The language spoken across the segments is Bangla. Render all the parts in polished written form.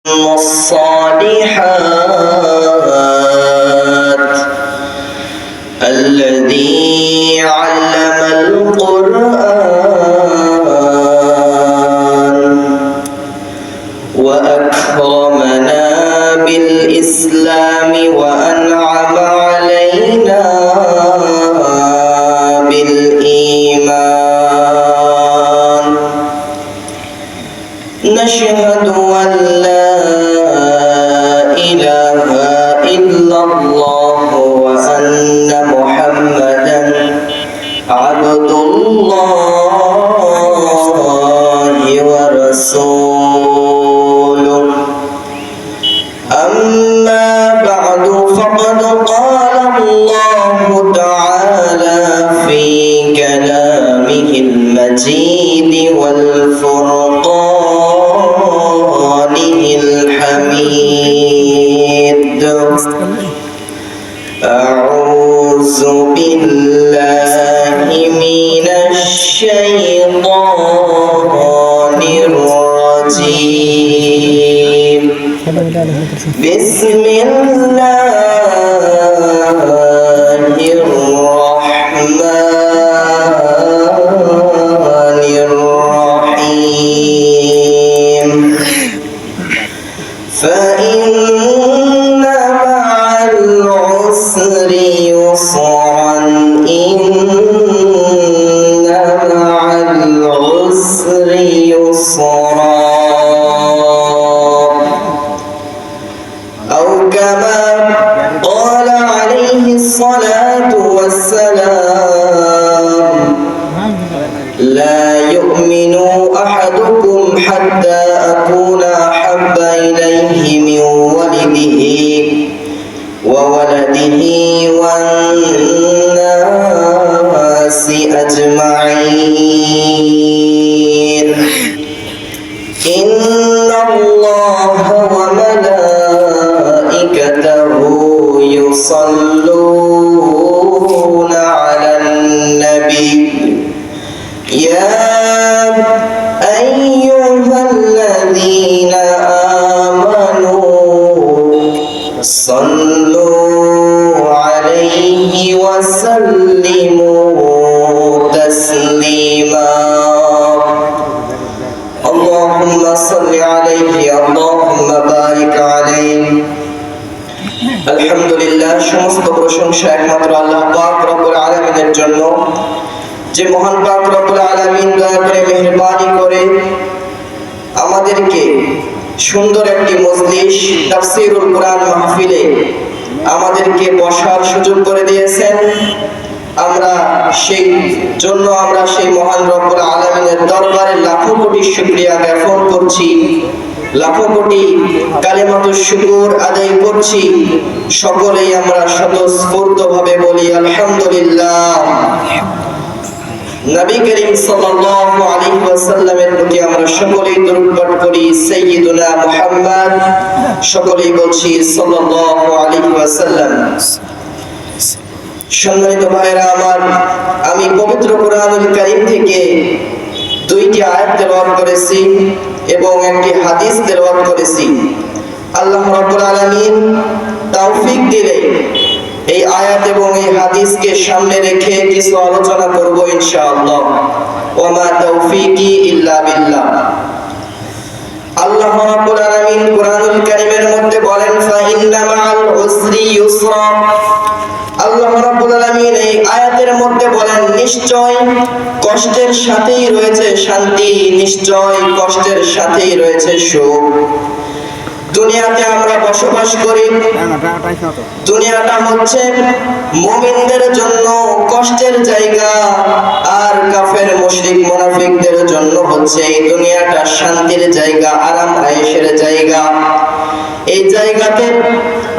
الصالحات الذي علم القرآن وأكرمنا بالإسلام وأنعم علينا بالإيمان نشهد أن لا إله إلا الله وأن محمدا عبد الله ورسوله أما بعد فقد قال الله تعالى في كلامه المجيد والفرقانه الحميد أعوذ بالله من الشيطان الرجيم بسم الله الرحمن الرحيم فإن مع العسر يسرا إن مع العسر يسرا أو كما قال عليه الصلاة والسلام لا يؤمن أحدكم حتى أكون أحب إليه من ولده وولده والناس أجمعين إن الله وملائكته يصلون على النبي يا أيها الذين آمنوا صلوا عليه وسلموا تسليما اللهم صل عليه اللهم بارك عليه আলহামদুলিল্লাহ সমস্ত প্রশংসা একমাত্র আল্লাহ পাক রব্বুল আলামিনের জন্য যে মহান পাক রব্বুল আলামিন দয়া করে মেহেরবানি করে আমাদেরকে সুন্দর একটি মজলিস তাফসীরুল কোরআন মাহফিলে আমাদেরকে বসার সুযোগ করে দিয়েছেন আমরা সেই মহান রব্বুল আলামিনের দরবারে লাখো কোটি শুকরিয়া জ্ঞাপন করছি লাখো কোটি কালিমাতুশ শুকর আদায় করছি সকলেই আমরা স্বতঃস্ফূর্তভাবে বলি আলহামদুলিল্লাহ নবী করিম সাল্লাল্লাহু আলাইহি ওয়াসাল্লামের প্রতি আমরা সকলেই দরুদ পাঠ করি সাইয়্যিদুনা মুহাম্মদ সকলেই বলছি সাল্লাল্লাহু আলাইহি ওয়াসাল্লাম সম্মানিত ভাইরা আমার আমি পবিত্র কোরআনুল কারীম থেকে দুইটি আয়াত তেলাওয়াত করেছি এবং একটি হাদিস তেলাওয়াত করেছি আল্লাহ রাব্বুল আলামিন তৌফিক দিলে এই আয়াত এবং এই হাদিসকে সামনে রেখে কিছু আলোচনা করব ইনশাআল্লাহ ওয়া মা তৌফিকি ইল্লা বিল্লাহ আল্লাহ রাব্বুল আলামিন কোরআনুল কারীমের মধ্যে বলেন ফা ইন্না মাআল উসরি ইউসরা আল্লাহ রাব্বুল আলামিন এই আয়াতের মধ্যে বলেন নিশ্চয় কষ্টের সাথেই রয়েছে শান্তি নিশ্চয় কষ্টের সাথেই রয়েছে সুখ দুনিয়াতে আমরা বসবাস করি দুনিয়াটা হচ্ছে মুমিনদের জন্য কষ্টের জায়গা আর কাফের মুশরিক মুনাফিকদের জন্য হচ্ছে এই দুনিয়াটা শান্তির জায়গা আরাম আয়েশের জায়গা এই জায়গাতে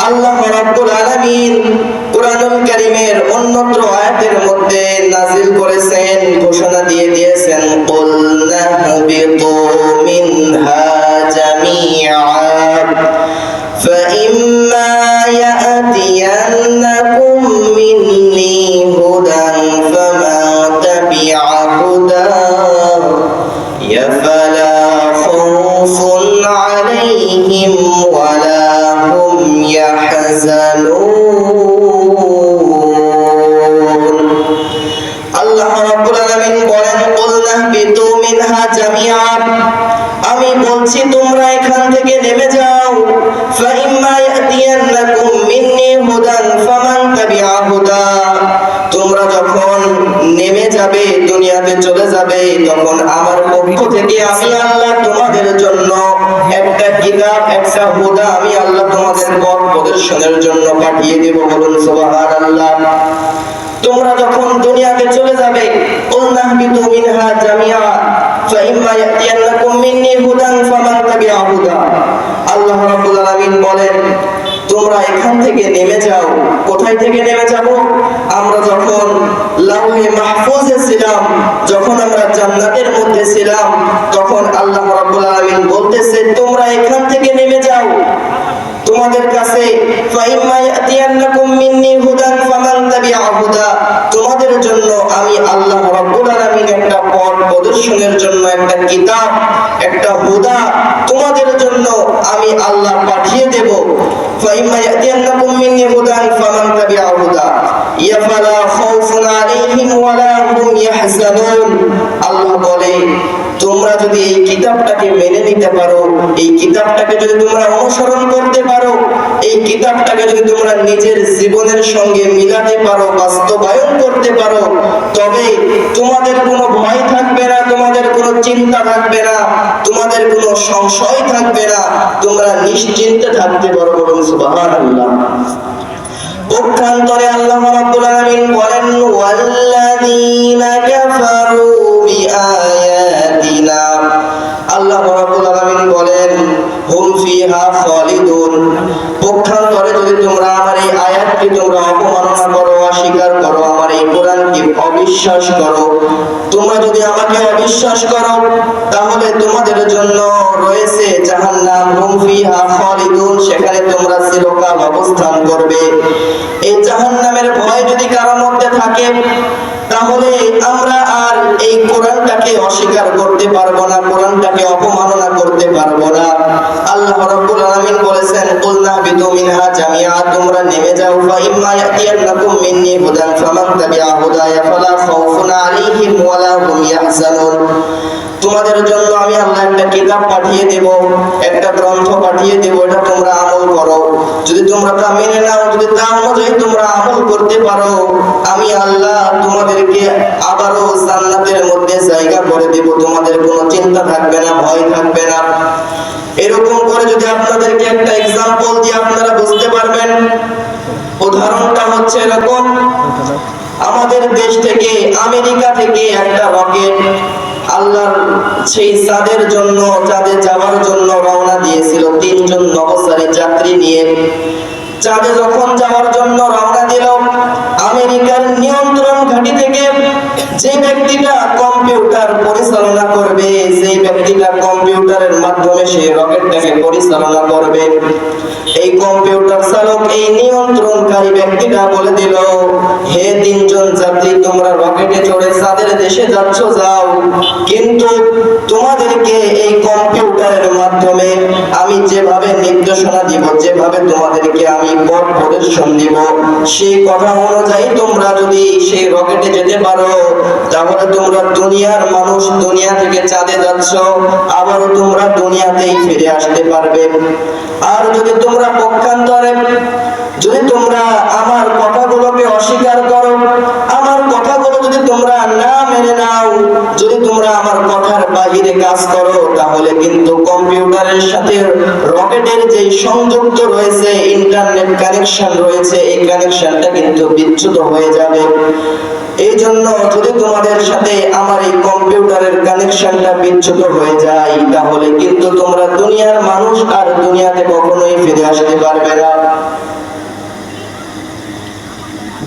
আল্লাহ রাব্বুল আলামিন কোরআনুল কারীমের অন্যত্র আয়াতের মধ্যে নাযিল করেছেন ঘোষণা দিয়ে দিয়েছেন কুল নাহবিতু মিনহা জামিআ ফাইম্মা ইয়াতিয়ান্নাকুম মিন্নী হুদান ফামা তাবিআ হুদায়া ফালা খাউফুন আলাইহিম ولا هم يحزنون আল্লাহ রাব্বুল আলামিন বলেন কুল নাহবিতু মিনহা জামিআ আমি বলছি তোমরা এখান থেকে নেমে যাও ফাইম্মা ইয়াতিয়ান্নাকুম মিন্নি হুদান ফামান তাবিআ হুদা তোমরা যখন নেমে যাবে দুনিয়াতে চলে যাবে তখন আমার পক্ষ থেকে আমি আল্লাহ তোমাদের জন্য একটা কিতাব একটা হুদা আমি আল্লাহ তোমাদের পথ প্রদর্শনের জন্য পাঠিয়ে দেব বলুন সুবহানাল্লাহ তোমরা যখন দুনিয়াতে চলে যাবে কুল নাহবিতু মিনহা জামিআ ফাইম্মা ইয়াতিয়ান্নাকুম মিন্নি হুদান ফামান তাবিআ হুদা আল্লাহ রাব্বুল আলামিন বলেন তোমরা এখান থেকে নেমে যাও কোথায় থেকে নেমে যাব আমরা যখন লাউহে মাহফুজে ছিলাম যখন আমরা জান্নাতের মধ্যে ছিলাম তখন আল্লাহ রাব্বুল আলামিন বলতেছে তোমরা এখান থেকে নেমে যাও তোমাদের কাছে ফাইম্মা ইয়াতিয়ান্নাকুম মিন্নি হুদান ফামান তাবিআ হুদা তোমাদের জন্য আমি আল্লাহ রাব্বুল আলামিন একটা পথ প্রদর্শনের জন্য একটা কিতাব একটা হুদা তোমাদের জন্য আমি আল্লাহ পাঠিয়ে দেব ফাইম্মা ইয়াতিয়ান্নাকুম মিন্নি হুদান ফামান তাবিআ হুদা ইয়াফালা খাউফুন আলাইহিম ওয়ালা হুম ইয়াহজানুন আল্লাহ বলে তোমরা যদি এই কিতাবটাকে মেনে নিতে পারো এই কিতাবটাকে যদি তোমরা অনুসরণ করতে পারো এই কিতাবটাকে যদি তোমরা নিজের জীবনের সঙ্গে মিলাতে পারো বাস্তবায়ন করতে পারো তবে তোমাদের কোনো ভয় থাকবে না তোমাদের কোনো চিন্তা থাকবে না তোমাদের কোনো সংশয় থাকবে না তোমরা নিশ্চিন্তে থাকতে পারো বলুন সুবহানাল্লাহ পক্ষান্তরে আল্লাহ রাব্বুল আলামিন বলেন ওয়াল্লাযীনা কাফারু বিআয়াতিনা আল্লাহ রাব্বুল আলামিন বলেন হুম ফিহা খালিদুন পক্ষান্তরে যদি তোমরা আমার এই আয়াতকে তোমরা অবমাননা করো অস্বীকার করো আমার এই কোরআনকে অবিশ্বাস করো তোমরা যদি আমাকে অবিশ্বাস করো তাহলে তোমাদের জন্য রয়েছে জাহান্নাম হুম ফিহা খালিদুন সেখানে তোমরা চিরকাল অবস্থান করবে এই জাহান্নামের ভয় যদি কারোর মধ্যে থাকে তাহলে আমরা আর এই কোরআনটাকে অস্বীকার করতে পারবো না কোরআনটাকে অপমাননা করতে পারবো না আল্লাহ রাব্বুল আলামিন বলেছেন কুল নাহবিতু মিনহা জামিআ তোমরা নেমে যাও ফাইম্মা ইয়াতিয়ান্নাকুম মিন্নি হুদান ফামান তাবিআ হুদায়া ফালা খাউফুন আলাইহিম ওয়ালা হুম ইয়াহজানুন তোমাদের জন্য আমি আল্লাহ একটা কিতাব পাঠিয়ে দেব একটা গ্রন্থ পাঠিয়ে দেব এটা তোমরা আমল করো যদি তোমরা তা মেনে নাও যদি তা অনুযায়ী তোমরা আমল করতে পারো আমি আল্লাহ তোমাদেরকে আবারও জান্নাতের মধ্যে জায়গা করে দেব তোমাদের কোনো চিন্তা থাকবে না ভয় থাকবে না এরকম করে যদি আপনাদেরকে একটা এক্সাম্পল দিয়ে আপনারা বুঝতে পারবেন উদাহরণটা হচ্ছে এরকম আমাদের দেশ থেকে আমেরিকা থেকে একটা রকেট আল্লাহর সেই চাঁদের জন্য চাঁদে যাওয়ার জন্য রওনা দিয়েছিল তিনজন নভোচারী যাত্রী নিয়ে চাঁদে যখন যাওয়ার জন্য রওনা দিল আমেরিকার নিয়ন্ত্রণ ঘাঁটি থেকে যে ব্যক্তিটা কম্পিউটার পরিচালনা করবে সেই ব্যক্তিটা কম্পিউটারের মাধ্যমে সেই রকেটটাকে পরিচালনা করবে এই কম্পিউটার চালক এই নিয়ন্ত্রণকারী ব্যক্তিটা বলে দিল হে তিনজন যাত্রী তোমরা রকেটে চড়ে চাঁদের দেশে যাচ্ছ যাও কিন্তু তোমাদেরকে এই কম্পিউটারের মাধ্যমে আমি যেভাবে নির্দেশনা দিব যেভাবে তোমাদেরকে আমি পথ প্রদর্শন দিব সেই কথা অনুযায়ী তোমরা যদি সেই রকেটে যেতে পারো তাহলে তোমরা দুনিয়ার মানুষ দুনিয়া থেকে চাঁদে যাচ্ছ আবারও তোমরা দুনিয়াতেই ফিরে আসতে পারবে আর যদি তোমরা পক্ষান্তরে যদি তোমরা আমার কথাগুলোকে অস্বীকার করো আমার কথাগুলো যদি তোমরা না মেনে নাও যদি তোমরা আমার কথার বাইরে কাজ করো তাহলে কিন্তু কম্পিউটারের সাথে রকেটের যে সংযুক্ত রয়েছে ইন্টারনেট কানেকশন রয়েছে এই কানেকশনটা কিন্তু বিচ্যুত হয়ে যাবে এই জন্য যদি তোমাদের সাথে আমার এই কম্পিউটারের কানেকশনটা বিচ্যুত হয়ে যায় তাহলে কিন্তু তোমরা দুনিয়ার মানুষ আর দুনিয়াতে কখনোই ফিরে আসতে পারবে না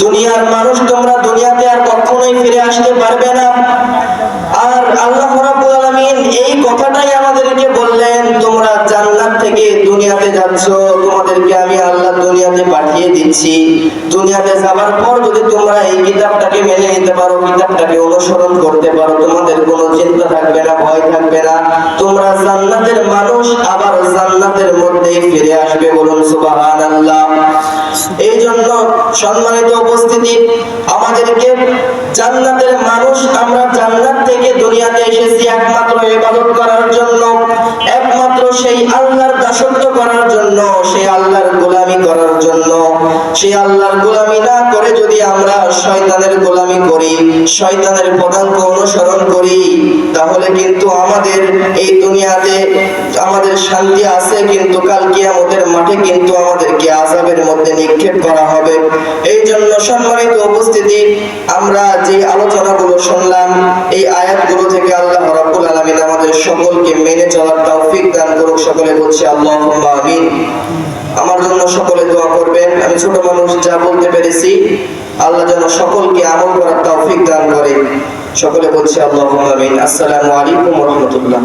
দুনিয়ার মানুষ তোমরা দুনিয়াতে আর কখনোই ফিরে আসতে পারবে না আর আল্লাহ রাব্বুল আলামিন এই কথাটাই আমাদেরকে বললেন, তোমরা জান্নাত থেকে দুনিয়াতে যাচ্ছ, তোমাদেরকে আমি আল্লাহ দুনিয়াতে পাঠিয়ে দিচ্ছি। দুনিয়াতে যাবার পর যদি তোমরা এই কিতাবটাকে মেনে নিতে পারো, কিতাবটাকে অনুসরণ করতে পারো, তোমাদের কোনো চিন্তা থাকবে না, ভয় থাকবে না, তোমরা জান্নাতের মানুষ আবার জান্নাতের মধ্যেই ফিরে আসবে। বলুন সুবহানাল্লাহ। এই জন্য সম্মানিত উপস্থিতি, আমাদেরকে জান্নাতের মানুষ, আমরা জান্নাত থেকে দুনিয়াতে এসেছি একমাত্র ইবাদত করার জন্য, একমাত্র সেই আল্লাহর দাসত্ব করার জন্য, সেই আল্লাহর গোলামি করার জন্য। সেই আল্লাহর গোলামি না করে যদি আমরা শয়তানের গোলামি করি, শয়তানের পদাঙ্ক অনুসরণ করি, তাহলে কিন্তু আমাদের এই দুনিয়াতে আমাদের শান্তি আছে, কিন্তু কাল কিয়ামতের মাঠে কিন্তু আমাদেরকে আযাবের মধ্যে নিক্ষেপ করা হবে। এই জন্য সম্মানিত উপস্থিতি, আমরা যে আলোচনাগুলো শুনলাম, এই আয়াতগুলো থেকে আল্লাহ রাব্বুল আলামিন আমাদের সকলকে মেনে চলার তৌফিক দান করুক। সকলে বলছি আল্লাহুম্মা আমিন। আমার জন্য সকলে দোয়া করবেন। আমি ছোট মানুষ, যা বলতে পেরেছি আল্লাহ যেন সকলকে আমল করার তৌফিক দান করে। সকলে বলছি আল্লাহুম্মা আমিন। আসসালামু আলাইকুম ওয়া রাহমাতুল্লাহ।